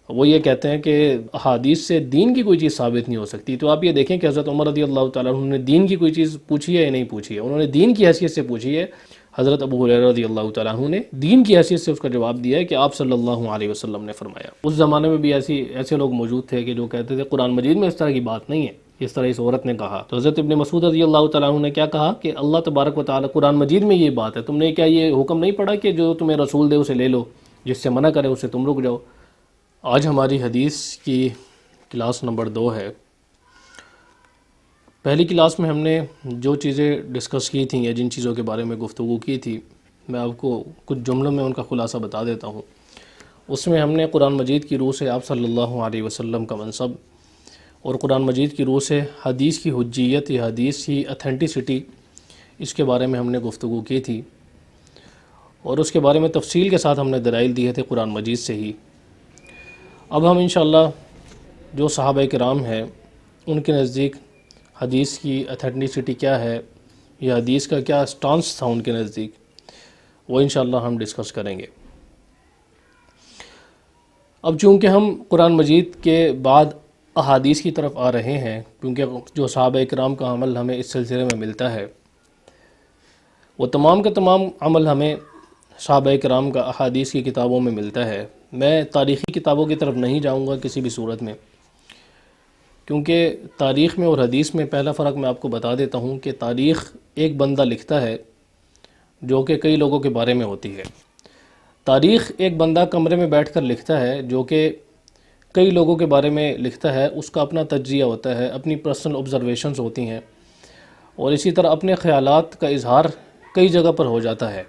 وہ یہ کہتے ہیں کہ احادیث سے دین کی کوئی چیز ثابت نہیں ہو سکتی۔ تو آپ یہ دیکھیں کہ حضرت عمر رضی اللہ تعالیٰ عنہ نے دین کی کوئی چیز پوچھی ہے یا نہیں پوچھی ہے؟ انہوں نے دین کی حیثیت سے پوچھی ہے۔ حضرت ابو ہریرہ رضی اللہ تعالیٰ عنہ نے دین کی حیثیت سے اس کا جواب دیا ہے کہ آپ صلی اللہ علیہ وسلم نے فرمایا۔ اس زمانے میں بھی ایسے لوگ موجود تھے کہ جو کہتے تھے قرآن مجید میں اس طرح کی بات نہیں ہے، اس طرح اس عورت نے کہا۔ تو حضرت ابن مسعود رضی اللہ تعالیٰ عنہ نے کیا کہا کہ اللہ تبارک و تعالیٰ قرآن مجید میں یہ بات ہے، تم نے کیا یہ حکم نہیں پڑھا کہ جو تمہیں رسول دے اسے لے لو، جس سے منع کرے اسے تم رک جاؤ۔ آج ہماری حدیث کی کلاس نمبر 2 ہے۔ پہلی کلاس میں ہم نے جو چیزیں ڈسکس کی تھیں یا جن چیزوں کے بارے میں گفتگو کی تھی، میں آپ کو کچھ جملوں میں ان کا خلاصہ بتا دیتا ہوں۔ اس میں ہم نے قرآن مجید کی روح سے آپ صلی اللہ علیہ وسلم کا منصب اور قرآن مجید کی روح سے حدیث کی حجیت یا حدیث کی اتھینٹسٹی، اس کے بارے میں ہم نے گفتگو کی تھی، اور اس کے بارے میں تفصیل کے ساتھ ہم نے دلائل دیے تھے قرآن مجید سے ہی۔ اب ہم انشاءاللہ جو صحابہ کرام ہیں ان کے نزدیک حدیث کی اتھینٹسٹی کیا ہے یا حدیث کا کیا سٹانس تھا ان کے نزدیک، وہ انشاءاللہ ہم ڈسکس کریں گے۔ اب چونکہ ہم قرآن مجید کے بعد احادیث کی طرف آ رہے ہیں، کیونکہ جو صحابہ کرام کا عمل ہمیں اس سلسلے میں ملتا ہے، وہ تمام کا تمام عمل ہمیں صحابہ کرام کا احادیث کی کتابوں میں ملتا ہے۔ میں تاریخی کتابوں کی طرف نہیں جاؤں گا کسی بھی صورت میں، کیونکہ تاریخ میں اور حدیث میں پہلا فرق میں آپ کو بتا دیتا ہوں کہ تاریخ ایک بندہ لکھتا ہے جو کہ کئی لوگوں کے بارے میں ہوتی ہے۔ تاریخ ایک بندہ کمرے میں بیٹھ کر لکھتا ہے جو کہ کئی لوگوں کے بارے میں لکھتا ہے، اس کا اپنا تجزیہ ہوتا ہے، اپنی پرسنل آبزرویشنز ہوتی ہیں، اور اسی طرح اپنے خیالات کا اظہار کئی جگہ پر ہو جاتا ہے۔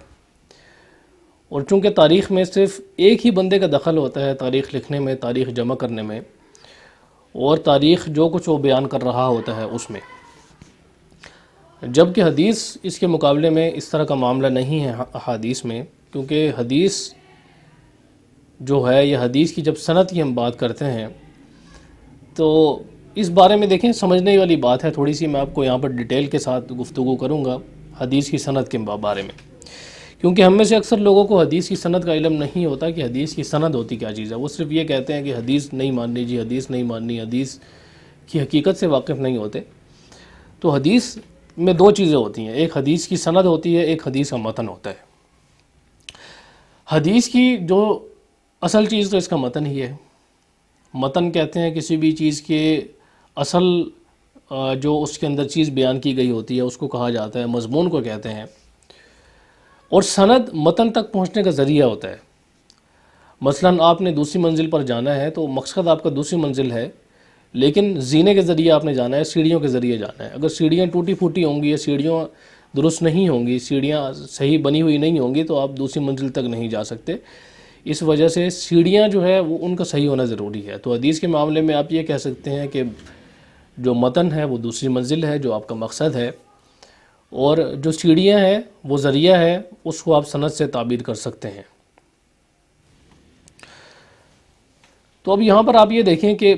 اور چونکہ تاریخ میں صرف ایک ہی بندے کا دخل ہوتا ہے تاریخ لکھنے میں، تاریخ جمع کرنے میں، اور تاریخ جو کچھ وہ بیان کر رہا ہوتا ہے اس میں، جبکہ حدیث اس کے مقابلے میں اس طرح کا معاملہ نہیں ہے احادیث میں، کیونکہ حدیث جو ہے یہ حدیث کی جب سند کی ہم بات کرتے ہیں تو اس بارے میں دیکھیں سمجھنے والی بات ہے تھوڑی سی، میں آپ کو یہاں پر ڈیٹیل کے ساتھ گفتگو کروں گا حدیث کی سند کے بارے میں، کیونکہ ہم میں سے اکثر لوگوں کو حدیث کی سند کا علم نہیں ہوتا کہ حدیث کی سند ہوتی کیا چیز ہے۔ وہ صرف یہ کہتے ہیں کہ حدیث نہیں ماننی، جی حدیث نہیں ماننی، حدیث کی حقیقت سے واقف نہیں ہوتے۔ تو حدیث میں دو چیزیں ہوتی ہیں، ایک حدیث کی سند ہوتی ہے، ایک حدیث کا متن ہوتا ہے۔ حدیث کی جو اصل چیز تو اس کا متن ہی ہے۔ متن کہتے ہیں کسی بھی چیز کے اصل جو اس کے اندر چیز بیان کی گئی ہوتی ہے اس کو کہا جاتا ہے، مضمون کو کہتے ہیں، اور سند متن تک پہنچنے کا ذریعہ ہوتا ہے۔ مثلا آپ نے دوسری منزل پر جانا ہے تو مقصد آپ کا دوسری منزل ہے، لیکن زینے کے ذریعے آپ نے جانا ہے، سیڑھیوں کے ذریعے جانا ہے۔ اگر سیڑھیاں ٹوٹی پھوٹی ہوں گی یا سیڑھیاں درست نہیں ہوں گی، سیڑھیاں صحیح بنی ہوئی نہیں ہوں گی تو آپ دوسری منزل تک نہیں جا سکتے۔ اس وجہ سے سیڑھیاں جو ہے وہ ان کا صحیح ہونا ضروری ہے۔ تو حدیث کے معاملے میں آپ یہ کہہ سکتے ہیں کہ جو متن ہے وہ دوسری منزل ہے جو آپ کا مقصد ہے، اور جو سیڑھیاں ہیں وہ ذریعہ ہے، اس کو آپ سند سے تعبیر کر سکتے ہیں۔ تو اب یہاں پر آپ یہ دیکھیں کہ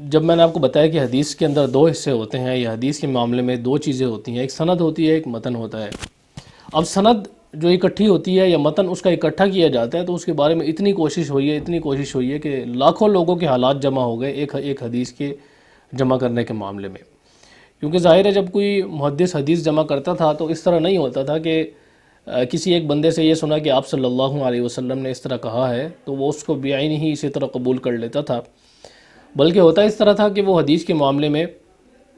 جب میں نے آپ کو بتایا کہ حدیث کے اندر دو حصے ہوتے ہیں یا حدیث کے معاملے میں دو چیزیں ہوتی ہیں، ایک سند ہوتی ہے، ایک متن ہوتا ہے۔ اب سند جو اکٹھی ہوتی ہے یا متن اس کا اکٹھا کیا جاتا ہے تو اس کے بارے میں اتنی کوشش ہوئی ہے کہ لاکھوں لوگوں کے حالات جمع ہو گئے ایک حدیث کے جمع کرنے کے معاملے میں، کیونکہ ظاہر ہے جب کوئی محدث حدیث جمع کرتا تھا تو اس طرح نہیں ہوتا تھا کہ کسی ایک بندے سے یہ سنا کہ آپ صلی اللہ علیہ وسلم نے اس طرح کہا ہے تو وہ اس کو بعین ہی اسی طرح قبول کر لیتا تھا، بلکہ ہوتا اس طرح تھا کہ وہ حدیث کے معاملے میں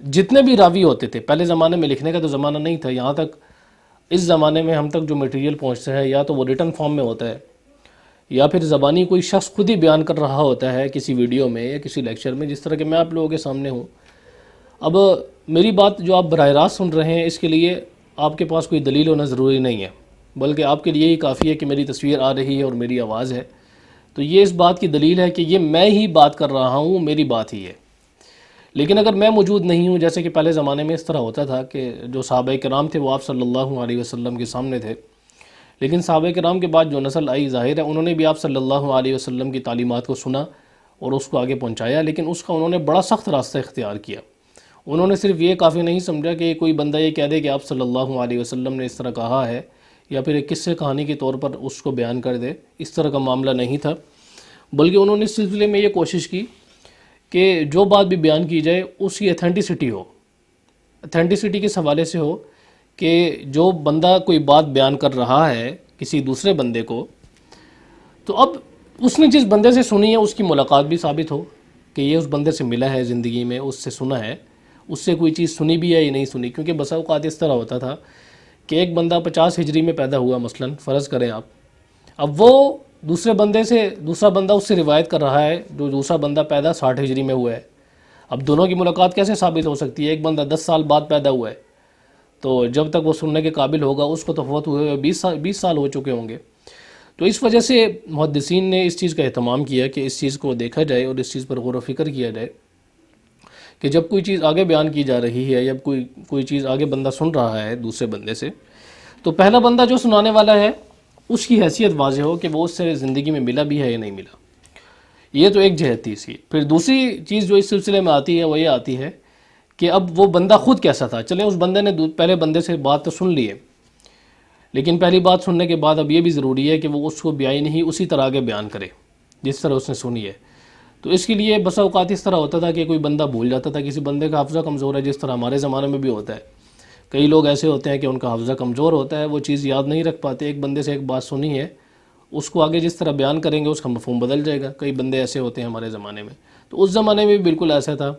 جتنے بھی راوی ہوتے تھے، پہلے زمانے میں لکھنے کا تو زمانہ نہیں تھا، یہاں تک اس زمانے میں ہم تک جو میٹیریل پہنچتا ہے یا تو وہ ریٹن فارم میں ہوتا ہے یا پھر زبانی کوئی شخص خود ہی بیان کر رہا ہوتا ہے کسی ویڈیو میں یا کسی لیکچر میں، جس طرح کہ میں آپ لوگوں کے سامنے ہوں۔ اب میری بات جو آپ براہ راست سن رہے ہیں اس کے لیے آپ کے پاس کوئی دلیل ہونا ضروری نہیں ہے، بلکہ آپ کے لیے ہی کافی ہے کہ میری تصویر آ رہی ہے اور میری آواز ہے، تو یہ اس بات کی دلیل ہے کہ یہ میں ہی بات کر رہا ہوں، میری بات ہی ہے۔ لیکن اگر میں موجود نہیں ہوں، جیسے کہ پہلے زمانے میں اس طرح ہوتا تھا کہ جو صحابہ کرام تھے وہ آپ صلی اللہ علیہ وسلم کے سامنے تھے، لیکن صحابہ کرام کے بعد جو نسل آئی ظاہر ہے انہوں نے بھی آپ صلی اللہ علیہ وسلم کی تعلیمات کو سنا اور اس کو آگے پہنچایا، لیکن اس کا انہوں نے بڑا سخت راستہ اختیار کیا۔ انہوں نے صرف یہ کافی نہیں سمجھا کہ کوئی بندہ یہ کہہ دے کہ آپ صلی اللہ علیہ وسلم نے اس طرح کہا ہے یا پھر ایک قصے کہانی کے طور پر اس کو بیان کر دے، اس طرح کا معاملہ نہیں تھا، بلکہ انہوں نے اس سلسلے میں یہ کوشش کی کہ جو بات بھی بیان کی جائے اس کی اتھینٹسٹی ہو، اتھینٹسٹی کس حوالے سے ہو کہ جو بندہ کوئی بات بیان کر رہا ہے کسی دوسرے بندے کو، تو اب اس نے جس بندے سے سنی ہے اس کی ملاقات بھی ثابت ہو کہ یہ اس بندے سے ملا ہے زندگی میں، اس سے سنا ہے، اس سے کوئی چیز سنی بھی ہے یا نہیں سنی. کیونکہ بسا اوقات اس طرح ہوتا تھا کہ ایک بندہ 50 ہجری میں پیدا ہوا مثلاً، فرض کریں آپ، اب وہ دوسرے بندے سے، دوسرا بندہ اس سے روایت کر رہا ہے جو دوسرا بندہ پیدا 60 ہجری میں ہوا ہے. اب دونوں کی ملاقات کیسے ثابت ہو سکتی ہے؟ ایک بندہ 10 سال بعد پیدا ہوا ہے، تو جب تک وہ سننے کے قابل ہوگا اس کو تو فوت ہوئے ہوئے 20 سال ہو چکے ہوں گے. تو اس وجہ سے محدثین نے اس چیز کا اہتمام کیا کہ اس چیز کو دیکھا جائے اور اس چیز پر غور و فکر کیا جائے کہ جب کوئی چیز آگے بیان کی جا رہی ہے یا کوئی چیز آگے بندہ سن رہا ہے دوسرے بندے سے، تو پہلا بندہ جو سنانے والا ہے اس کی حیثیت واضح ہو کہ وہ اس سے زندگی میں ملا بھی ہے یا نہیں ملا. یہ تو ایک جہت تھی اس کی. پھر دوسری چیز جو اس سلسلے میں آتی ہے وہ یہ آتی ہے کہ اب وہ بندہ خود کیسا تھا. چلیں اس بندے نے پہلے بندے سے بات تو سن لی ہے، لیکن پہلی بات سننے کے بعد اب یہ بھی ضروری ہے کہ وہ اس کو بیان نہیں اسی طرح آگے بیان کرے جس طرح اس نے سنی ہے. تو اس کے لیے بسا اوقات اس طرح ہوتا تھا کہ کوئی بندہ بھول جاتا تھا، کسی بندے کا حافظہ کمزور ہے، جس طرح ہمارے زمانے میں بھی ہوتا ہے. کئی لوگ ایسے ہوتے ہیں کہ ان کا حافظہ کمزور ہوتا ہے، وہ چیز یاد نہیں رکھ پاتے. ایک بندے سے ایک بات سنی ہے، اس کو آگے جس طرح بیان کریں گے اس کا مفہوم بدل جائے گا. کئی بندے ایسے ہوتے ہیں ہمارے زمانے میں. تو اس زمانے میں بھی بالکل ایسا تھا.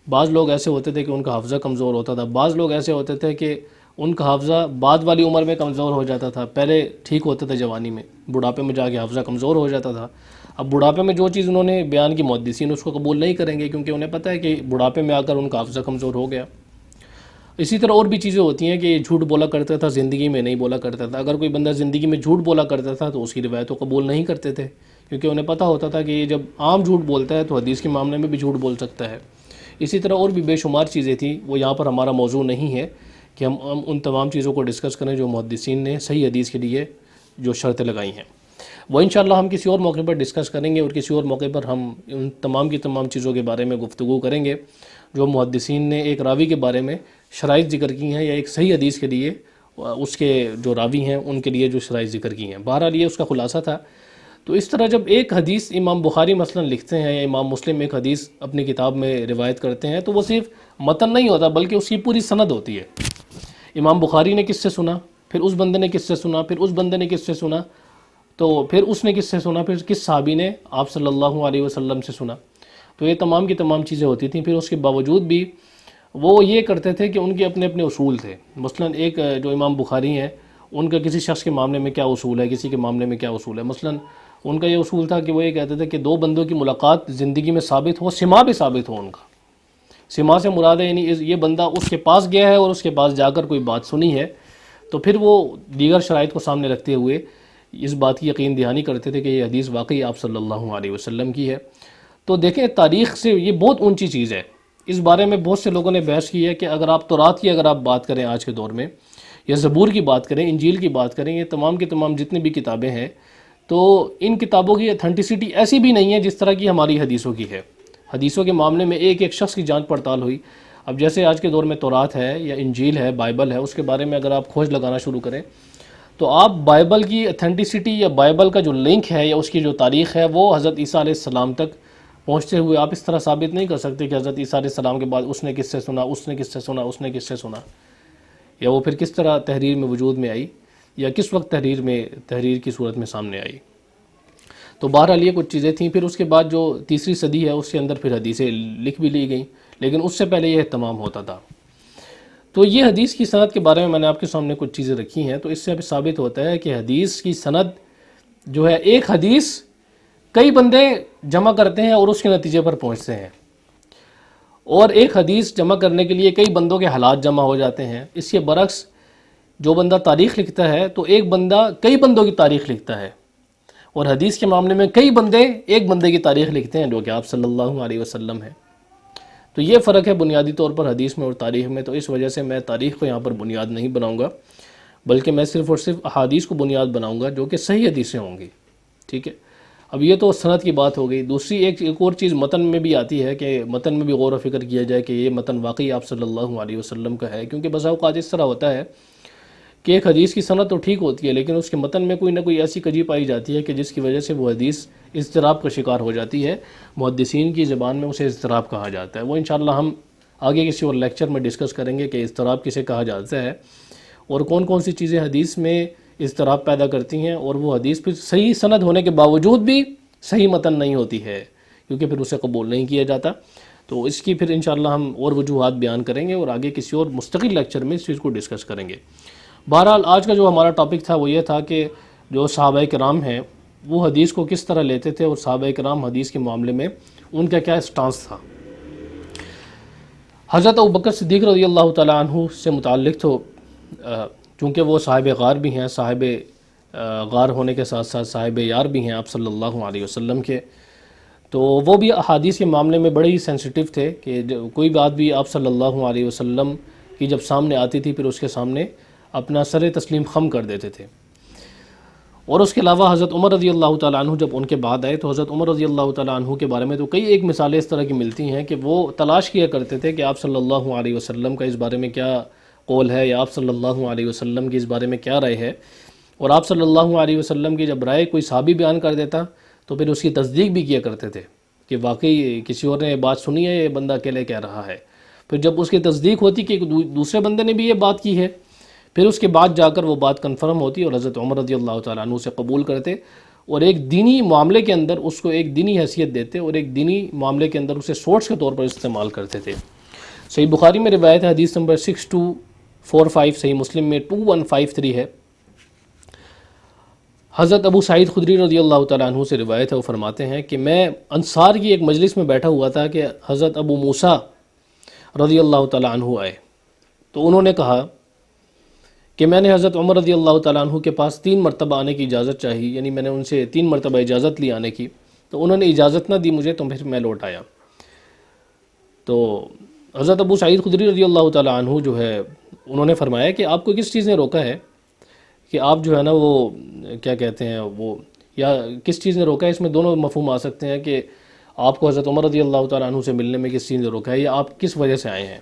بعض لوگ ایسے ہوتے تھے کہ ان کا حافظہ کمزور ہوتا تھا، بعض لوگ ایسے ہوتے تھے کہ ان کا حافظہ بعد والی عمر میں کمزور ہو جاتا تھا، پہلے ٹھیک ہوتا تھا جوانی میں، بڑھاپے میں جا کے حافظہ کمزور ہو جاتا تھا. اب بڑھاپے میں جو چیز انہوں نے بیان کی محدثین اس کو قبول نہیں کریں گے، کیونکہ انہیں پتہ ہے کہ بڑھاپے میں آ کر ان کا حافظہ کمزور ہو گیا. اسی طرح اور بھی چیزیں ہوتی ہیں کہ یہ جھوٹ بولا کرتا تھا، زندگی میں نہیں بولا کرتا تھا. اگر کوئی بندہ زندگی میں جھوٹ بولا کرتا تھا تو اس کی روایت کو قبول نہیں کرتے تھے، کیونکہ انہیں پتہ ہوتا تھا کہ یہ جب عام جھوٹ بولتا ہے تو حدیث کے معاملے میں بھی جھوٹ بول سکتا ہے. اسی طرح اور بھی بے شمار چیزیں تھیں، وہ یہاں پر ہمارا موضوع نہیں ہے کہ ہم ان تمام چیزوں کو ڈسکس کریں جو محدثین نے صحیح حدیث کے لیے جو شرطیں لگائی ہیں. وہ انشاءاللہ ہم کسی اور موقع پر ڈسکس کریں گے، اور کسی اور موقع پر ہم ان تمام کی تمام چیزوں کے بارے میں گفتگو کریں گے جو محدثین نے ایک راوی کے بارے میں شرائط ذکر کی ہیں، یا ایک صحیح حدیث کے لیے اس کے جو راوی ہیں ان کے لیے جو شرائط ذکر کی ہیں. بہرحال یہ اس کا خلاصہ تھا. تو اس طرح جب ایک حدیث امام بخاری مثلا لکھتے ہیں یا امام مسلم ایک حدیث اپنی کتاب میں روایت کرتے ہیں، تو وہ صرف متن نہیں ہوتا بلکہ اس کی پوری سند ہوتی ہے. امام بخاری نے کس سے سنا، پھر اس بندے نے کس سے سنا، پھر اس بندے نے کس سے سنا، تو پھر اس نے کس سے سنا، پھر کس صحابی نے آپ صلی اللہ علیہ وسلم سے سنا. تو یہ تمام کی تمام چیزیں ہوتی تھیں. پھر اس کے باوجود بھی وہ یہ کرتے تھے کہ ان کے اپنے اپنے اصول تھے. مثلا ایک جو امام بخاری ہیں ان کا کسی شخص کے معاملے میں کیا اصول ہے، کسی کے معاملے میں کیا اصول ہے. مثلا ان کا یہ اصول تھا کہ وہ یہ کہتے تھے کہ دو بندوں کی ملاقات زندگی میں ثابت ہو، سما بھی ثابت ہو. ان کا سما سے مراد ہے یعنی یہ بندہ اس کے پاس گیا ہے اور اس کے پاس جا کر کوئی بات سنی ہے، تو پھر وہ دیگر شرائط کو سامنے رکھتے ہوئے اس بات کی یقین دہانی کرتے تھے کہ یہ حدیث واقعی آپ صلی اللہ علیہ وسلم کی ہے. تو دیکھیں تاریخ سے یہ بہت اونچی چیز ہے. اس بارے میں بہت سے لوگوں نے بحث کی ہے کہ اگر آپ تورات کی اگر آپ بات کریں آج کے دور میں، یا زبور کی بات کریں، انجیل کی بات کریں، یہ تمام کی تمام جتنی بھی کتابیں ہیں، تو ان کتابوں کی اتھینٹسٹی ایسی بھی نہیں ہے جس طرح کی ہماری حدیثوں کی ہے. حدیثوں کے معاملے میں ایک ایک شخص کی جانچ پڑتال ہوئی. اب جیسے آج کے دور میں تورات ہے یا انجیل ہے، بائبل ہے، اس کے بارے میں اگر آپ کھوج لگانا شروع کریں تو آپ بائبل کی اتھینٹسٹی یا بائبل کا جو لنک ہے یا اس کی جو تاریخ ہے وہ حضرت عیسیٰ علیہ السلام تک پہنچتے ہوئے آپ اس طرح ثابت نہیں کر سکتے کہ حضرت عیسیٰ علیہ السلام کے بعد اس نے کس سے سنا، اس نے کس سے سنا، اس نے کس سے سنا، یا وہ پھر کس طرح تحریر میں وجود میں آئی، یا کس وقت تحریر کی صورت میں سامنے آئی. تو بہرحال یہ کچھ چیزیں تھیں. پھر اس کے بعد جو تیسری صدی ہے اس کے اندر پھر حدیثیں لکھ بھی لی گئیں، لیکن اس سے پہلے یہ اہتمام ہوتا تھا. تو یہ حدیث کی سند کے بارے میں میں نے آپ کے سامنے کچھ چیزیں رکھی ہیں. تو اس سے اب ثابت ہوتا ہے کہ حدیث کی سند جو ہے، ایک حدیث کئی بندے جمع کرتے ہیں اور اس کے نتیجے پر پہنچتے ہیں، اور ایک حدیث جمع کرنے کے لیے کئی بندوں کے حالات جمع ہو جاتے ہیں. اس کے برعکس جو بندہ تاریخ لکھتا ہے تو ایک بندہ کئی بندوں کی تاریخ لکھتا ہے، اور حدیث کے معاملے میں کئی بندے ایک بندے کی تاریخ لکھتے ہیں جو کہ آپ صلی اللہ علیہ وسلم ہے. تو یہ فرق ہے بنیادی طور پر حدیث میں اور تاریخ میں. تو اس وجہ سے میں تاریخ کو یہاں پر بنیاد نہیں بناؤں گا، بلکہ میں صرف اور صرف احادیث کو بنیاد بناؤں گا جو کہ صحیح حدیثیں ہوں گی. ٹھیک ہے، اب یہ تو سند کی بات ہو گئی. دوسری ایک اور چیز متن میں بھی آتی ہے کہ متن میں بھی غور و فکر کیا جائے کہ یہ متن واقعی آپ صلی اللہ علیہ وسلم کا ہے. کیونکہ بسا اوقات اس طرح ہوتا ہے کہ ایک حدیث کی سند تو ٹھیک ہوتی ہے لیکن اس کے متن میں کوئی نہ کوئی ایسی کجی پائی جاتی ہے کہ جس کی وجہ سے وہ حدیث اضطراب کا شکار ہو جاتی ہے. محدثین کی زبان میں اسے اضطراب کہا جاتا ہے. وہ انشاءاللہ ہم آگے کسی اور لیکچر میں ڈسکس کریں گے کہ اضطراب کسے کہا جاتا ہے اور کون کون سی چیزیں حدیث میں اضطراب پیدا کرتی ہیں، اور وہ حدیث پھر صحیح سند ہونے کے باوجود بھی صحیح متن نہیں ہوتی ہے کیونکہ پھر اسے قبول نہیں کیا جاتا. تو اس کی پھر انشاءاللہ ہم اور وجوہات بیان کریں گے اور آگے کسی اور مستقل لیکچر میں اس چیز کو ڈسکس کریں گے. بہرحال آج کا جو ہمارا ٹاپک تھا وہ یہ تھا کہ جو صحابہ کرام ہیں وہ حدیث کو کس طرح لیتے تھے اور صحابہ کرام حدیث کے معاملے میں ان کا کیا سٹانس تھا. حضرت ابوبکر صدیق رضی اللہ تعالیٰ عنہ سے متعلق تو چونکہ وہ صاحب غار بھی ہیں، صاحب غار ہونے کے ساتھ ساتھ صاحب یار بھی ہیں آپ صلی اللہ علیہ وسلم کے، تو وہ بھی احادیث کے معاملے میں بڑے ہی سینسیٹیو تھے کہ کوئی بات بھی آپ صلی اللہ علیہ وسلم کی جب سامنے آتی تھی پھر اس کے سامنے اپنا سر تسلیم خم کر دیتے تھے. اور اس کے علاوہ حضرت عمر رضی اللہ تعالیٰ عنہ جب ان کے بعد آئے تو حضرت عمر رضی اللہ تعالیٰ عنہ کے بارے میں تو کئی ایک مثالیں اس طرح کی ملتی ہیں کہ وہ تلاش کیا کرتے تھے کہ آپ صلی اللہ علیہ وسلم کا اس بارے میں کیا قول ہے یا آپ صلی اللہ علیہ وسلم کی اس بارے میں کیا رائے ہے. اور آپ صلی اللہ علیہ وسلم کی جب رائے کوئی صحابی بیان کر دیتا تو پھر اس کی تصدیق بھی کیا کرتے تھے کہ واقعی کسی اور نے بات سنی ہے، یہ بندہ اکیلے کہہ رہا ہے. پھر جب اس کی تصدیق ہوتی کہ دوسرے بندے نے بھی یہ بات کی ہے پھر اس کے بعد جا کر وہ بات کنفرم ہوتی اور حضرت عمر رضی اللہ تعالیٰ عنہ سے قبول کرتے اور ایک دینی معاملے کے اندر اس کو ایک دینی حیثیت دیتے اور ایک دینی معاملے کے اندر اسے سورس کے طور پر استعمال کرتے تھے. صحیح بخاری میں روایت ہے، حدیث نمبر 6245، صحیح مسلم میں 2153 ہے. حضرت ابو سعید خدری رضی اللہ تعالیٰ عنہ سے روایت ہے، وہ فرماتے ہیں کہ میں انصار کی ایک مجلس میں بیٹھا ہوا تھا کہ حضرت ابو موسیٰ رضی اللہ تعالیٰ عنہ آئے تو انہوں نے کہا کہ میں نے حضرت عمر رضی اللہ تعالیٰ عنہ کے پاس 3 مرتبہ آنے کی اجازت چاہی، یعنی میں نے ان سے 3 مرتبہ اجازت لی آنے کی، تو انہوں نے اجازت نہ دی مجھے، تو پھر میں لوٹ آیا. تو حضرت ابو سعید خدری رضی اللہ تعالیٰ عنہ جو ہے انہوں نے فرمایا کہ آپ کو کس چیز نے روکا ہے کہ آپ جو ہے نا وہ کیا کہتے ہیں وہ، یا کس چیز نے روکا ہے، اس میں دونوں مفہوم آ سکتے ہیں کہ آپ کو حضرت عمر رضی اللہ تعالیٰ عنہ سے ملنے میں کس چیز نے روکا ہے یا آپ کس وجہ سے آئے ہیں.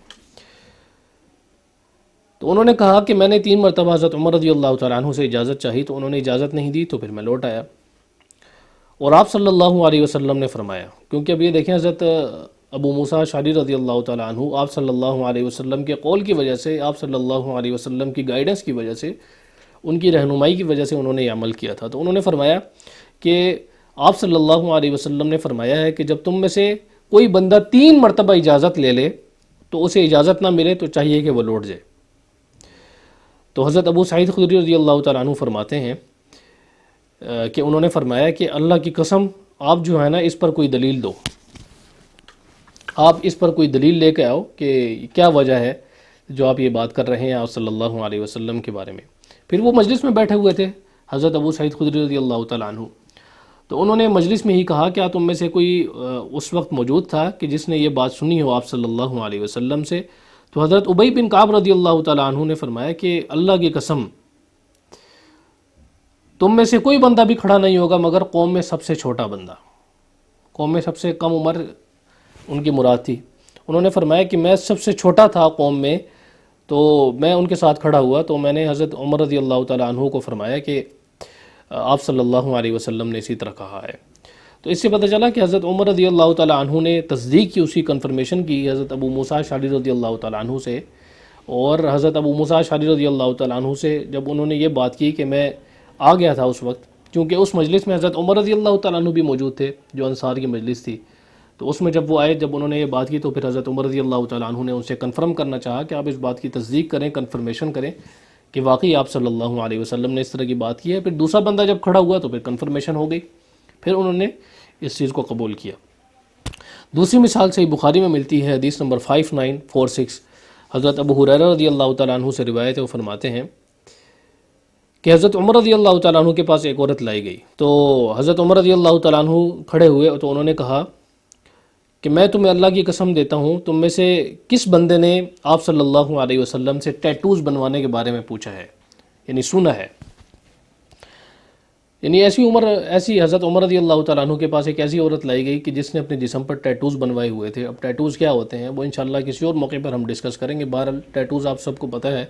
تو انہوں نے کہا کہ میں نے 3 مرتبہ حضرت عمر رضی اللہ تعالیٰ عنہ سے اجازت چاہی تو انہوں نے اجازت نہیں دی، تو پھر میں لوٹ آیا. اور آپ صلی اللہ علیہ وسلم نے فرمایا، کیونکہ اب یہ دیکھیں حضرت ابو موسیٰ اشعری رضی اللہ تعالیٰ عنہ آپ صلی اللہ علیہ وسلم کے قول کی وجہ سے، آپ صلی اللہ علیہ وسلم کی گائیڈنس کی وجہ سے، ان کی رہنمائی کی وجہ سے انہوں نے یہ عمل کیا تھا. تو انہوں نے فرمایا کہ آپ صلی اللہ علیہ وسلم نے فرمایا ہے کہ جب تم میں سے کوئی بندہ 3 مرتبہ اجازت لے لے تو اسے اجازت نہ ملے تو چاہیے کہ وہ لوٹ جائے. تو حضرت ابو سعید خدری رضی اللہ تعالیٰ عنہ فرماتے ہیں کہ انہوں نے فرمایا کہ اللہ کی قسم آپ جو ہے نا اس پر کوئی دلیل دو، آپ اس پر کوئی دلیل لے کے آؤ کہ کیا وجہ ہے جو آپ یہ بات کر رہے ہیں آپ صلی اللہ علیہ وسلم کے بارے میں. پھر وہ مجلس میں بیٹھے ہوئے تھے حضرت ابو سعید خدری رضی اللہ تعالیٰ عنہ، تو انہوں نے مجلس میں ہی کہا کیا تم میں سے کوئی اس وقت موجود تھا کہ جس نے یہ بات سنی ہو آپ صلی اللہ علیہ وسلم سے. تو حضرت ابی بن کعب رضی اللہ تعالیٰ عنہ نے فرمایا کہ اللہ کی قسم تم میں سے کوئی بندہ بھی کھڑا نہیں ہوگا مگر قوم میں سب سے چھوٹا بندہ، قوم میں سب سے کم عمر ان کی مراد تھی. انہوں نے فرمایا کہ میں سب سے چھوٹا تھا قوم میں، تو میں ان کے ساتھ کھڑا ہوا تو میں نے حضرت عمر رضی اللہ تعالیٰ عنہ کو فرمایا کہ آپ صلی اللہ علیہ وسلم نے اسی طرح کہا ہے. تو اس سے پتہ چلا کہ حضرت عمر رضی اللہ تعالیٰ عنہ نے تصدیق کی، اسی کنفرمیشن کی حضرت ابو موسیٰ اشعری رضی اللہ تعالیٰ عنہ سے. اور حضرت ابو موسیٰ اشعری رضی اللہ تعالیٰ عنہ سے جب انہوں نے یہ بات کی کہ میں آ گیا تھا اس وقت، کیونکہ اس مجلس میں حضرت عمر رضی اللہ تعالیٰ عنہ بھی موجود تھے جو انصار کی مجلس تھی، تو اس میں جب وہ آئے، جب انہوں نے یہ بات کی تو پھر حضرت عمر رضی اللہ تعالیٰ عنہ نے ان سے کنفرم کرنا چاہا کہ آپ اس بات کی تصدیق کریں، کنفرمیشن کریں کہ واقعی آپ صلی اللہ علیہ وسلم نے اس طرح کی بات کی ہے. پھر دوسرا بندہ جب کھڑا ہوا تو پھر کنفرمیشن ہو گئی، پھر انہوں نے اس چیز کو قبول کیا. دوسری مثال صحیح بخاری میں ملتی ہے، حدیث نمبر 5946، حضرت ابو ہریرہ رضی اللہ تعالیٰ عنہ سے روایت ہے، وہ فرماتے ہیں کہ حضرت عمر رضی اللہ تعالیٰ عنہ کے پاس ایک عورت لائی گئی. تو حضرت عمر رضی اللہ تعالیٰ عنہ کھڑے ہوئے تو انہوں نے کہا کہ میں تمہیں اللہ کی قسم دیتا ہوں تم میں سے کس بندے نے آپ صلی اللہ علیہ وسلم سے ٹیٹوز بنوانے کے بارے میں پوچھا ہے، یعنی سنا ہے. یعنی ایسی حضرت عمر رضی اللہ تعالیٰ عنہ کے پاس ایک ایسی عورت لائی گئی کہ جس نے اپنے جسم پر ٹیٹوز بنوائے ہوئے تھے. اب ٹیٹوز کیا ہوتے ہیں وہ انشاءاللہ کسی اور موقع پر ہم ڈسکس کریں گے. بہرحال ٹیٹوز آپ سب کو پتہ ہے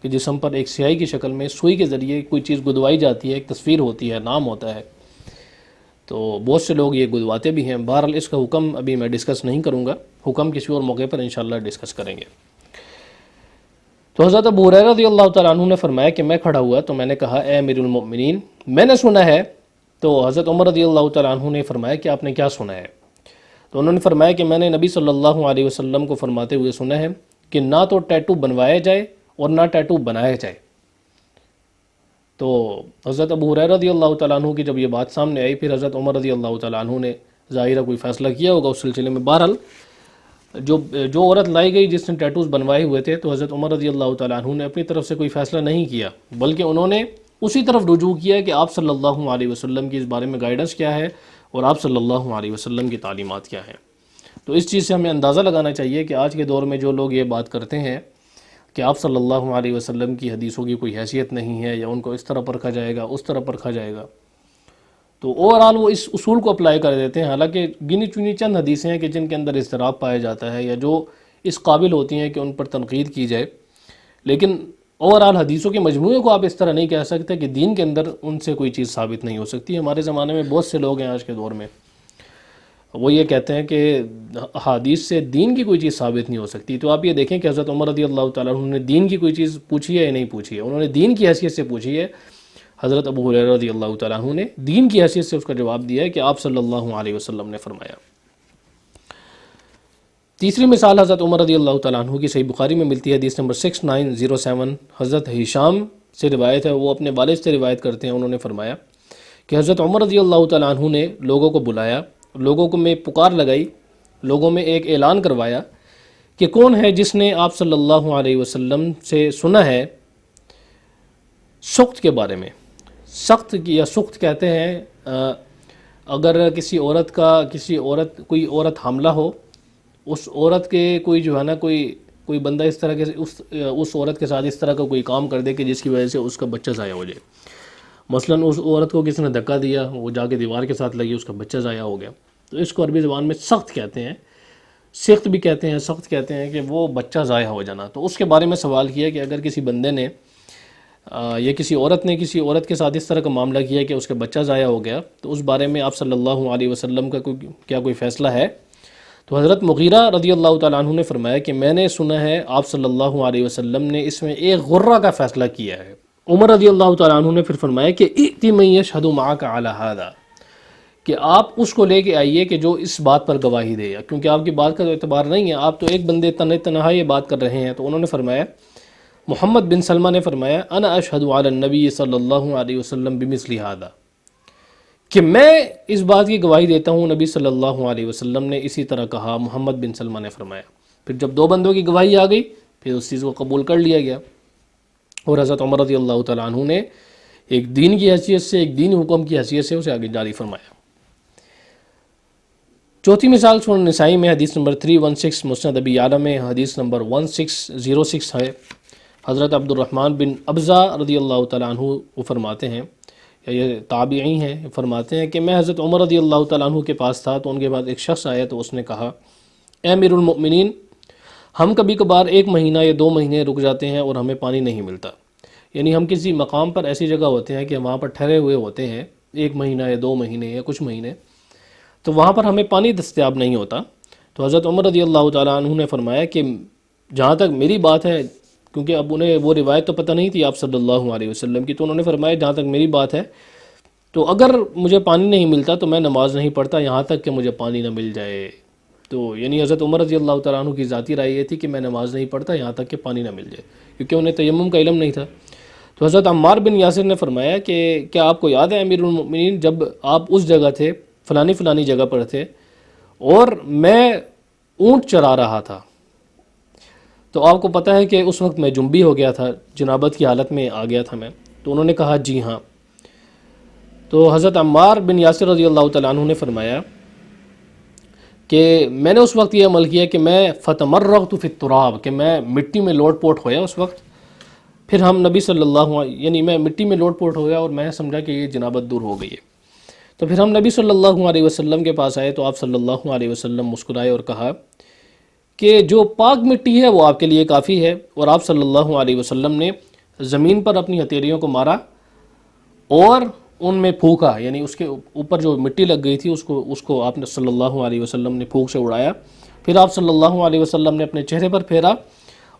کہ جسم پر ایک سیاہی کی شکل میں سوئی کے ذریعے کوئی چیز گدوائی جاتی ہے، ایک تصویر ہوتی ہے، نام ہوتا ہے، تو بہت سے لوگ یہ گدواتے بھی ہیں۔ بہرحال اس کا حکم ابھی میں ڈسکس نہیں کروں گا، حکم کسی اور موقع پر انشاءاللہ ڈسکس کریں گے۔ تو حضرت ابو ہریرہ رضی اللہ تعالیٰ عنہ نے فرمایا کہ میں کھڑا ہوا تو میں نے کہا اے امیر المؤمنین میں نے سنا ہے۔ تو حضرت عمر رضی اللہ تعالیٰ عنہ نے فرمایا کہ آپ نے کیا سنا ہے؟ تو انہوں نے فرمایا کہ میں نے نبی صلی اللہ علیہ وسلم کو فرماتے ہوئے سنا ہے کہ نہ تو ٹیٹو بنوایا جائے اور نہ ٹیٹو بنایا جائے۔ تو حضرت ابو ہریرہ رضی اللہ تعالیٰ عنہ کی جب یہ بات سامنے آئی، پھر حضرت عمر رضی اللہ تعالیٰ عنہ نے ظاہرہ کوئی فیصلہ کیا ہوگا اس سلسلے میں۔ بہرحال جو عورت لائی گئی جس نے ٹیٹوز بنوائے ہوئے تھے، تو حضرت عمر رضی اللہ تعالیٰ عنہ نے اپنی طرف سے کوئی فیصلہ نہیں کیا، بلکہ انہوں نے اسی طرف رجوع کیا کہ آپ صلی اللہ علیہ وسلم کی اس بارے میں گائیڈنس کیا ہے اور آپ صلی اللہ علیہ وسلم کی تعلیمات کیا ہیں۔ تو اس چیز سے ہمیں اندازہ لگانا چاہیے کہ آج کے دور میں جو لوگ یہ بات کرتے ہیں کہ آپ صلی اللہ علیہ وسلم کی حدیثوں کی کوئی حیثیت نہیں ہے، یا ان کو اس طرح پرکھا جائے گا، اس طرح پرکھا جائے گا، تو اوورآل وہ اس اصول کو اپلائی کر دیتے ہیں۔ حالانکہ گنی چنی چند حدیثیں ہیں کہ جن کے اندر اضطراب پایا جاتا ہے یا جو اس قابل ہوتی ہیں کہ ان پر تنقید کی جائے، لیکن اوورآل حدیثوں کے مجموعے کو آپ اس طرح نہیں کہہ سکتے کہ دین کے اندر ان سے کوئی چیز ثابت نہیں ہو سکتی۔ ہمارے زمانے میں بہت سے لوگ ہیں آج کے دور میں، وہ یہ کہتے ہیں کہ حدیث سے دین کی کوئی چیز ثابت نہیں ہو سکتی۔ تو آپ یہ دیکھیں کہ حضرت عمر رضی اللہ تعالیٰ عنہ نے دین کی کوئی چیز پوچھی ہے یا نہیں پوچھی ہے؟ انہوں نے دین کی حیثیت سے پوچھی ہے۔ حضرت ابو ہریرہ رضی اللہ تعالیٰ عنہ نے دین کی حیثیت سے اس کا جواب دیا ہے کہ آپ صلی اللہ علیہ وسلم نے فرمایا۔ تیسری مثال حضرت عمر رضی اللہ تعالیٰ عنہ کی صحیح بخاری میں ملتی ہے، حدیث نمبر 6907۔ حضرت ہشام سے روایت ہے، وہ اپنے والد سے روایت کرتے ہیں، انہوں نے فرمایا کہ حضرت عمر رضی اللہ تعالیٰ عنہ نے لوگوں کو بلایا، لوگوں کو میں پکار لگائی، لوگوں میں ایک اعلان کروایا کہ کون ہے جس نے آپ صلی اللہ علیہ وسلم سے سنا ہے سخت کے بارے میں۔ سخت یا سخت کہتے ہیں اگر کوئی عورت حاملہ ہو، اس عورت کے کوئی جو ہے نا کوئی بندہ اس طرح کے اس عورت کے ساتھ اس طرح کا کوئی کام کر دے کہ جس کی وجہ سے اس کا بچہ ضائع ہو جائے۔ مثلا اس عورت کو کسی نے دھکا دیا، وہ جا کے دیوار کے ساتھ لگی، اس کا بچہ ضائع ہو گیا، تو اس کو عربی زبان میں سخت کہتے ہیں، سخت بھی کہتے ہیں، سخت کہتے ہیں کہ وہ بچہ ضائع ہو جانا۔ تو اس کے بارے میں سوال کیا کہ اگر کسی بندے نے یا کسی عورت نے کسی عورت کے ساتھ اس طرح کا معاملہ کیا کہ اس کا بچہ ضائع ہو گیا، تو اس بارے میں آپ صلی اللہ علیہ وسلم کا کیا کوئی فیصلہ ہے؟ تو حضرت مغیرہ رضی اللہ تعالیٰ عنہ نے فرمایا کہ میں نے سنا ہے آپ صلی اللہ علیہ وسلم نے اس میں ایک غرہ کا فیصلہ کیا ہے۔ عمر رضی اللہ تعالیٰ عنہ نے پھر فرمایا کہ ائتی من یشہد معک علی ھذا، کہ آپ اس کو لے کے آئیے کہ جو اس بات پر گواہی دے، کیونکہ آپ کی بات کا تو اعتبار نہیں ہے، آپ تو ایک بندے تنہا یہ بات کر رہے ہیں۔ تو انہوں نے فرمایا، محمد بن سلمہ نے فرمایا انا اشہد علی النبی صلی اللہ علیہ وسلم بمثل ھذا، کہ میں اس بات کی گواہی دیتا ہوں نبی صلی اللہ علیہ وسلم نے اسی طرح کہا۔ محمد بن سلمہ نے فرمایا، پھر جب دو بندوں کی گواہی آ گئی پھر اس چیز کو قبول کر لیا گیا، اور حضرت عمر رضی اللہ تعالیٰ عنہ نے ایک دین کی حیثیت سے، ایک دینی حکم کی حیثیت سے اسے آگے جاری فرمایا۔ چوتھی مثال سنن نسائی میں حدیث نمبر 316، مسند ابی یعلا میں حدیث نمبر 1606 ہے۔ حضرت عبد الرحمن بن ابزہ رضی اللہ تعالیٰ عنہ وہ فرماتے ہیں، یا یہ تابعی ہیں، فرماتے ہیں کہ میں حضرت عمر رضی اللہ تعالیٰ عنہ کے پاس تھا، تو ان کے بعد ایک شخص آیا تو اس نے کہا اے امیر المؤمنین، ہم کبھی کبھار 1 مہینہ یا 2 مہینے رک جاتے ہیں اور ہمیں پانی نہیں ملتا، یعنی ہم کسی مقام پر ایسی جگہ ہوتے ہیں کہ وہاں پر ٹھہرے ہوئے ہوتے ہیں 1 مہینہ یا 2 مہینے یا کچھ مہینے، تو وہاں پر ہمیں پانی دستیاب نہیں ہوتا۔ تو حضرت عمر رضی اللہ تعالیٰ عنہ نے فرمایا کہ جہاں تک میری بات ہے، کیونکہ اب انہیں وہ روایت تو پتہ نہیں تھی آپ صلی اللہ علیہ وسلم کی، تو انہوں نے فرمایا جہاں تک میری بات ہے تو اگر مجھے پانی نہیں ملتا تو میں نماز نہیں پڑھتا یہاں تک کہ مجھے پانی نہ مل جائے۔ تو یعنی حضرت عمر رضی اللہ تعالیٰ عنہ کی ذاتی رائے یہ تھی کہ میں نماز نہیں پڑھتا یہاں تک کہ پانی نہ مل جائے، کیونکہ انہیں تیمم کا علم نہیں تھا۔ تو حضرت عمار بن یاسر نے فرمایا کہ کیا آپ کو یاد ہے امیر المؤمنین، جب آپ اس جگہ تھے، فلانی جگہ پر تھے، اور میں اونٹ چرا رہا تھا، تو آپ کو پتہ ہے کہ اس وقت میں جنبی ہو گیا تھا، جنابت کی حالت میں آ گیا تھا میں۔ تو انہوں نے کہا جی ہاں۔ تو حضرت عمار بن یاسر رضی اللہ تعالیٰ عنہ نے فرمایا کہ میں نے اس وقت یہ عمل کیا کہ میں فتمرغت فی التراب، کہ میں مٹی میں لوٹ پوٹ ہویا اس وقت، پھر ہم نبی صلی اللہ یعنی میں مٹی میں لوٹ پوٹ ہو گیا اور میں سمجھا کہ یہ جنابت دور ہو گئی ہے۔ تو پھر ہم نبی صلی اللہ علیہ وسلم کے پاس آئے تو آپ صلی اللہ علیہ وسلم مسکرائے اور کہا کہ جو پاک مٹی ہے وہ آپ کے لیے کافی ہے، اور آپ صلی اللہ علیہ وسلم نے زمین پر اپنی ہتھیلیوں کو مارا اور ان میں پھونکا، یعنی اس کے اوپر جو مٹی لگ گئی تھی اس کو آپ نے صلی اللہ علیہ وسلم نے پھونک سے اڑایا. پھر آپ صلی اللہ علیہ وسلم نے اپنے چہرے پر پھیرا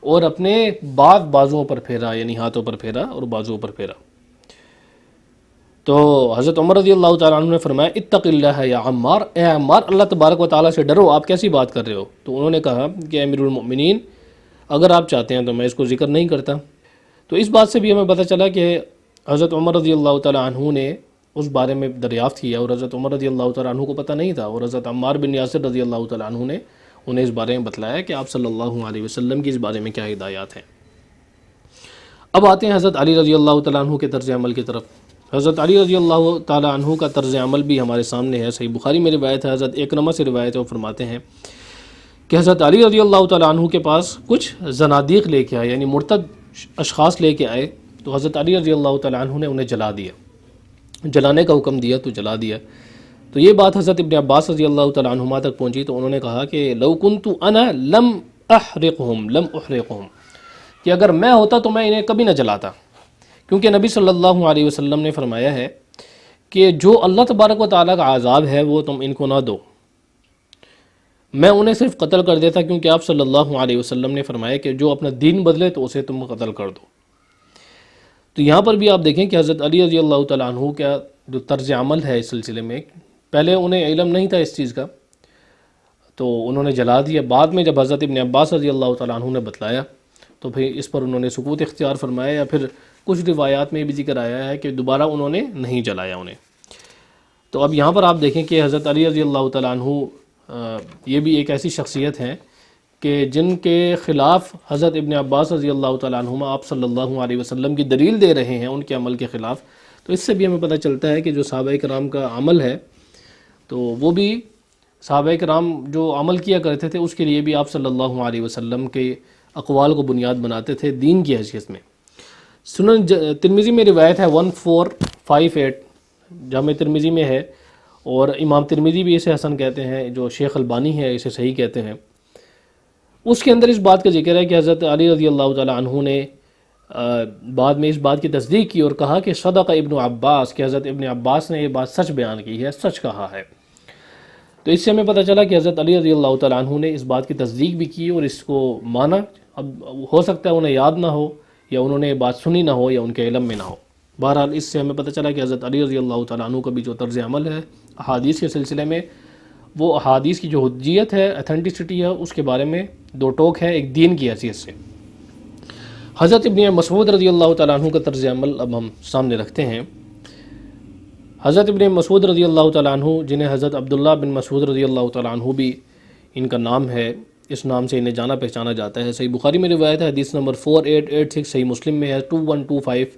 اور اپنے بعد بازوؤں پر پھیرا، یعنی ہاتھوں پر پھیرا اور بازوؤں پر پھیرا. تو حضرت عمر رضی اللہ تعالیٰ عنہ نے فرمایا اتق اللہ یا عمار، اے عمار اللہ تبارک و تعالیٰ سے ڈرو، آپ کیسی بات کر رہے ہو؟ تو انہوں نے کہا کہ امیر المؤمنین اگر آپ چاہتے ہیں تو میں اس کو ذکر نہیں کرتا. تو اس بات سے بھی ہمیں پتہ چلا کہ حضرت عمر رضی اللہ تعالیٰ عنہ نے اس بارے میں دریافت کیا، اور حضرت عمر رضی اللہ تعالیٰ عنہ کو پتہ نہیں تھا، اور حضرت عمار بن یاسر رضی اللہ تعالیٰ عنہ نے انہیں اس بارے میں بتلایا کہ آپ صلی اللہ علیہ وسلم کی اس بارے میں کیا ہدایات ہیں. اب آتے ہیں حضرت علی رضی اللہ تعالیٰ عنہ کے طرز عمل کی طرف. حضرت علی رضی اللہ تعالیٰ عنہ کا طرز عمل بھی ہمارے سامنے ہے، صحیح بخاری میں روایت ہے، حضرت اکرمہ سے روایت ہے، وہ فرماتے ہیں کہ حضرت علی رضی اللہ تعالیٰ عنہ کے پاس کچھ زنادیق لے کے آئے، یعنی مرتد اشخاص لے کے آئے، تو حضرت علی رضی اللہ تعالیٰ عنہ نے انہیں جلا دیا، جلانے کا حکم دیا تو جلا دیا. تو یہ بات حضرت ابن عباس رضی اللہ تعالیٰ عنہما تک پہنچی تو انہوں نے کہا کہ لو کنت انا لم احرقهم، کہ اگر میں ہوتا تو میں انہیں کبھی نہ جلاتا، کیونکہ نبی صلی اللہ علیہ وسلم نے فرمایا ہے کہ جو اللہ تبارک و تعالیٰ کا عذاب ہے وہ تم ان کو نہ دو. میں انہیں صرف قتل کر دیتا، کیونکہ آپ صلی اللہ علیہ وسلم نے فرمایا کہ جو اپنا دین بدلے تو اسے تم قتل کر دو. تو یہاں پر بھی آپ دیکھیں کہ حضرت علی رضی اللہ تعالیٰ عنہ کا جو طرز عمل ہے اس سلسلے میں، پہلے انہیں علم نہیں تھا اس چیز کا تو انہوں نے جلا دیا. بعد میں جب حضرت ابن عباس رضی اللہ تعالیٰ عنہ نے بتلایا تو پھر اس پر انہوں نے سکوت اختیار فرمایا، یا پھر کچھ روایات میں بھی ذکر آیا ہے کہ دوبارہ انہوں نے نہیں جلایا انہیں. تو اب یہاں پر آپ دیکھیں کہ حضرت علی رضی اللہ تعالیٰ عنہ یہ بھی ایک ایسی شخصیت ہیں کہ جن کے خلاف حضرت ابن عباس رضی اللہ تعالیٰ عنہما آپ صلی اللہ علیہ وسلم کی دلیل دے رہے ہیں ان کے عمل کے خلاف. تو اس سے بھی ہمیں پتہ چلتا ہے کہ جو صحابہ کرام کا عمل ہے تو وہ بھی صحابہ کرام جو عمل کیا کرتے تھے اس کے لیے بھی آپ صلی اللہ علیہ وسلم کے اقوال کو بنیاد بناتے تھے دین کی حیثیت میں. سنن ترمذی میں روایت ہے 1458، جامع ترمذی میں ہے، اور امام ترمذی بھی اسے حسن کہتے ہیں، جو شیخ البانی ہے اسے صحیح کہتے ہیں. اس کے اندر اس بات کا ذکر ہے کہ حضرت علی رضی اللہ تعالیٰ عنہ نے بعد میں اس بات کی تصدیق کی اور کہا کہ صدق ابن عباس، کہ حضرت ابن عباس نے یہ بات سچ بیان کی ہے، سچ کہا ہے. تو اس سے ہمیں پتہ چلا کہ حضرت علی رضی اللہ تعالیٰ عنہ نے اس بات کی تصدیق بھی کی اور اس کو مانا. اب ہو سکتا ہے انہیں یاد نہ ہو، یا انہوں نے یہ بات سنی نہ ہو، یا ان کے علم میں نہ ہو. بہرحال اس سے ہمیں پتہ چلا کہ حضرت علی رضی اللہ تعالیٰ عنہ کا بھی جو طرز عمل ہے احادیث کے سلسلے میں، وہ احادیث کی جو حجیت ہے، اتھینٹسٹی ہے، اس کے بارے میں دو ٹوک ہے ایک دین کی حیثیت سے. حضرت ابن مسعود رضی اللہ تعالیٰ عنہ کا طرز عمل اب ہم سامنے رکھتے ہیں. حضرت ابن مسعود رضی اللہ تعالیٰ عنہ، جنہیں حضرت عبداللہ بن مسعود رضی اللہ تعالیٰ عنہ بھی ان کا نام ہے، اس نام سے انہیں جانا پہچانا جاتا ہے. صحیح بخاری میں روایت ہے، حدیث نمبر 4886، صحیح مسلم میں ہے 2125.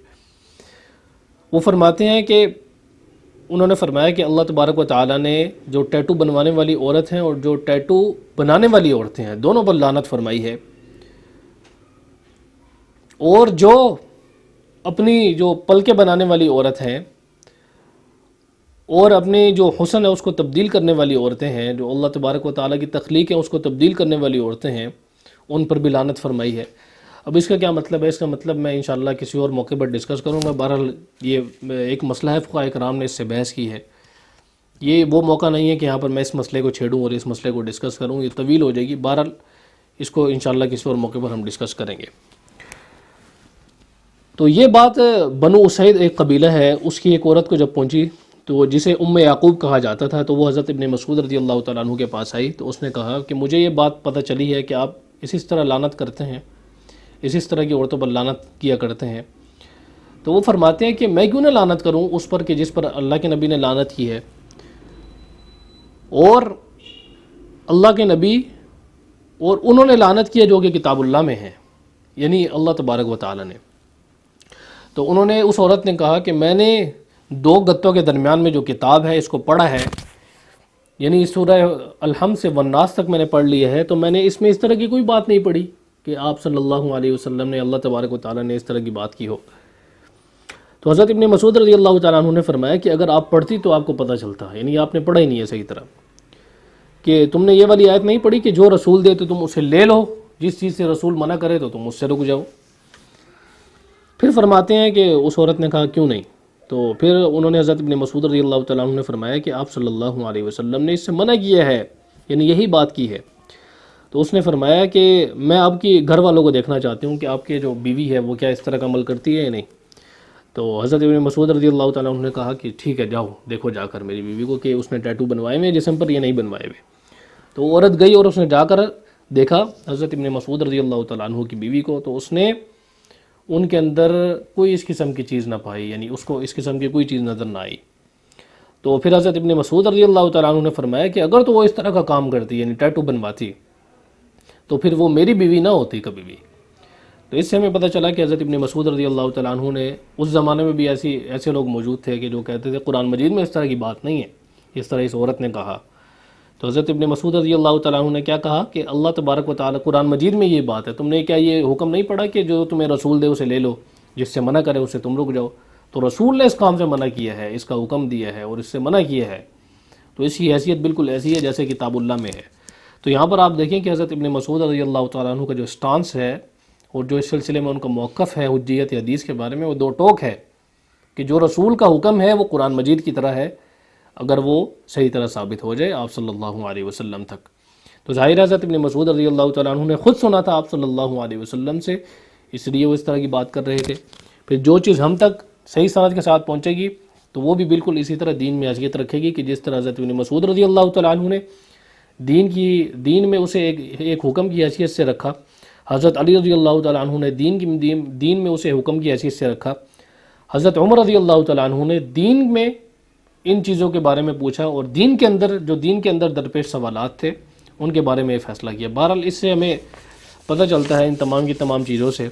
وہ فرماتے ہیں کہ انہوں نے فرمایا کہ اللہ تبارک و تعالیٰ نے جو ٹیٹو بنوانے والی عورت ہیں اور جو ٹیٹو بنانے والی عورتیں ہیں دونوں پر لعنت فرمائی ہے، اور جو اپنی جو پلکیں بنانے والی عورت ہیں اور اپنی جو حسن ہے اس کو تبدیل کرنے والی عورتیں ہیں، جو اللہ تبارک و تعالیٰ کی تخلیق ہے اس کو تبدیل کرنے والی عورتیں ہیں، ان پر بھی لعنت فرمائی ہے. اب اس کا کیا مطلب ہے؟ اس کا مطلب میں انشاءاللہ کسی اور موقع پر ڈسکس کروں گا. بہرحال یہ ایک مسئلہ ہے، فقہاء کرام نے اس سے بحث کی ہے. یہ وہ موقع نہیں ہے کہ یہاں پر میں اس مسئلے کو چھیڑوں اور اس مسئلے کو ڈسکس کروں، یہ طویل ہو جائے گی. بہرحال اس کو انشاءاللہ کسی اور موقع پر ہم ڈسکس کریں گے. تو یہ بات بنو اسید ایک قبیلہ ہے، اس کی ایک عورت کو جب پہنچی تو جسے یعقوب کہا جاتا تھا، تو وہ حضرت ابن مسعود رضی اللہ تعالیٰ عنہ کے پاس آئی تو اس نے کہا کہ مجھے یہ بات پتہ چلی ہے کہ آپ اسی طرح لعنت کرتے ہیں، اسی طرح کی عورتوں پر لعنت کیا کرتے ہیں. تو وہ فرماتے ہیں کہ میں کیوں نہ لعنت کروں اس پر کہ جس پر اللہ کے نبی نے لعنت کی ہے، اور اللہ کے نبی اور انہوں نے لعنت کیا جو کہ کتاب اللہ میں ہے، یعنی اللہ تبارک و تعالیٰ نے. تو انہوں نے، اس عورت نے کہا کہ میں نے دو گتوں کے درمیان میں جو کتاب ہے اس کو پڑھا ہے، یعنی سورہ الحمد سے والناس تک میں نے پڑھ لیا ہے، تو میں نے اس میں اس طرح کی کوئی بات نہیں پڑھی کہ آپ صلی اللہ علیہ وسلم نے، اللہ تبارک و تعالیٰ نے اس طرح کی بات کی ہو. تو حضرت ابن مسعود رضی اللہ تعالیٰ عنہ نے فرمایا کہ اگر آپ پڑھتی تو آپ کو پتہ چلتا، یعنی آپ نے پڑھا ہی نہیں ہے صحیح طرح. کہ تم نے یہ والی آیت نہیں پڑھی کہ جو رسول دے تو تم اسے لے لو، جس چیز سے رسول منع کرے تو تم اس سے رک جاؤ۔ پھر فرماتے ہیں کہ اس عورت نے کہا کیوں نہیں، تو پھر انہوں نے حضرت ابن مسعود رضی اللہ تعالیٰ عنہ نے فرمایا کہ آپ صلی اللہ علیہ وسلم نے اس سے منع کیا ہے، یعنی یہی بات کی ہے۔ تو اس نے فرمایا کہ میں آپ کی گھر والوں کو دیکھنا چاہتی ہوں کہ آپ کے جو بیوی ہے وہ کیا اس طرح کا عمل کرتی ہے یا نہیں۔ تو حضرت ابن مسعود رضی اللہ تعالیٰ عنہ نے کہا کہ ٹھیک ہے جاؤ دیکھو جا کر میری بیوی کو کہ اس نے ٹیٹو بنوائے ہوئے ہیں جسم پر یا نہیں بنوائے ہوئے۔ تو وہ عورت گئی اور اس نے جا کر دیکھا حضرت ابن مسعود رضی اللہ تعالیٰ عنہ کی بیوی کو، تو اس نے ان کے اندر کوئی اس قسم کی چیز نہ پائی، یعنی اس کو اس قسم کی کوئی چیز نظر نہ آئی۔ تو پھر حضرت ابن مسعود رضی اللہ تعالیٰ عنہ نے فرمایا کہ اگر تو وہ اس طرح کا کام کرتی یعنی ٹیٹو بنواتی تو پھر وہ میری بیوی نہ ہوتی کبھی بھی۔ تو اس سے ہمیں پتہ چلا کہ حضرت ابن مسعود رضی اللہ تعالیٰ عنہ نے اس زمانے میں بھی ایسے لوگ موجود تھے کہ جو کہتے تھے قرآن مجید میں اس طرح کی بات نہیں ہے، اس طرح اس عورت نے کہا۔ تو حضرت ابن مسعود رضی اللہ تعالیٰ عنہ نے کیا کہا کہ اللہ تبارک و تعالیٰ قرآن مجید میں یہ بات ہے، تم نے کیا یہ حکم نہیں پڑھا کہ جو تمہیں رسول دے اسے لے لو، جس سے منع کرے اسے تم رک جاؤ؟ تو رسول نے اس کام سے منع کیا ہے، اس کا حکم دیا ہے اور اس سے منع کیا ہے، تو اس کی حیثیت بالکل ایسی ہے جیسے کتاب اللہ میں ہے۔ تو یہاں پر آپ دیکھیں کہ حضرت ابن مسعود رضی اللہ تعالیٰ عنہ کا جو سٹانس ہے اور جو اس سلسلے میں ان کا موقف ہے حجیت حدیث کے بارے میں، وہ دو ٹوک ہے کہ جو رسول کا حکم ہے وہ قرآن مجید کی طرح ہے اگر وہ صحیح طرح ثابت ہو جائے آپ صلی اللہ علیہ وسلم تک۔ تو ظاہر حضرت ابن مسعود رضی اللہ تعالیٰ عنہ نے خود سنا تھا آپ صلی اللہ علیہ وسلم سے، اس لیے وہ اس طرح کی بات کر رہے تھے۔ پھر جو چیز ہم تک صحیح سند کے ساتھ پہنچے گی تو وہ بھی بالکل اسی طرح دین میں حیثیت رکھے گی کہ جس طرح حضرت ابن مسعود رضی اللہ تعالیٰ عنہ نے دین میں اسے ایک حکم کی حیثیت سے رکھا، حضرت علی رضی اللہ تعالیٰ عنہ نے دین میں اسے حکم کی حیثیت سے رکھا، حضرت عمر رضی اللہ تعالیٰ عنہ نے دین میں ان چیزوں کے بارے میں پوچھا اور دین کے اندر درپیش سوالات تھے ان کے بارے میں یہ فیصلہ کیا۔ بہرحال اس سے ہمیں پتہ چلتا ہے ان تمام کی تمام چیزوں سے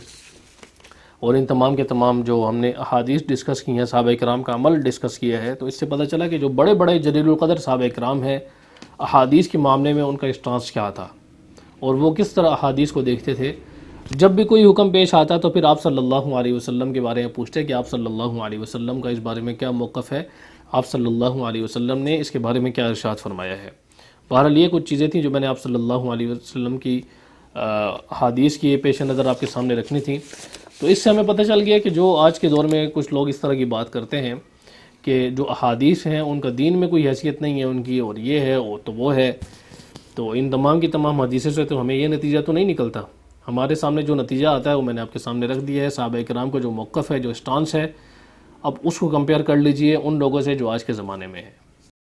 اور ان تمام کے تمام جو ہم نے احادیث ڈسکس کی ہیں، صحابہ کرام کا عمل ڈسکس کیا ہے، تو اس سے پتہ چلا کہ جو بڑے بڑے جلیل القدر صحابہ کرام ہیں احادیث کے معاملے میں ان کا اسٹانس کیا تھا اور وہ کس طرح احادیث کو دیکھتے تھے۔ جب بھی کوئی حکم پیش آتا تو پھر آپ صلی اللہ علیہ وسلم کے بارے میں پوچھتے کہ آپ صلی اللہ علیہ وسلم کا اس بارے میں کیا موقف ہے، آپ صلی اللہ علیہ وسلم نے اس کے بارے میں کیا ارشاد فرمایا ہے۔ بہرحال یہ کچھ چیزیں تھیں جو میں نے آپ صلی اللہ علیہ وسلم کی احادیث کی پیش نظر آپ کے سامنے رکھنی تھی۔ تو اس سے ہمیں پتہ چل گیا کہ جو آج کے دور میں کچھ لوگ اس طرح کی بات کرتے ہیں کہ جو احادیث ہیں ان کا دین میں کوئی حیثیت نہیں ہے ان کی، اور یہ ہے اور تو وہ ہے، تو ان تمام کی تمام حدیثوں سے تو ہمیں یہ نتیجہ تو نہیں نکلتا۔ ہمارے سامنے جو نتیجہ آتا ہے وہ میں نے آپ کے سامنے رکھ دیا ہے، صحابہ کرام کا جو موقف ہے، جو سٹانس ہے، اب اس کو کمپیئر کر لیجئے ان لوگوں سے جو آج کے زمانے میں ہے۔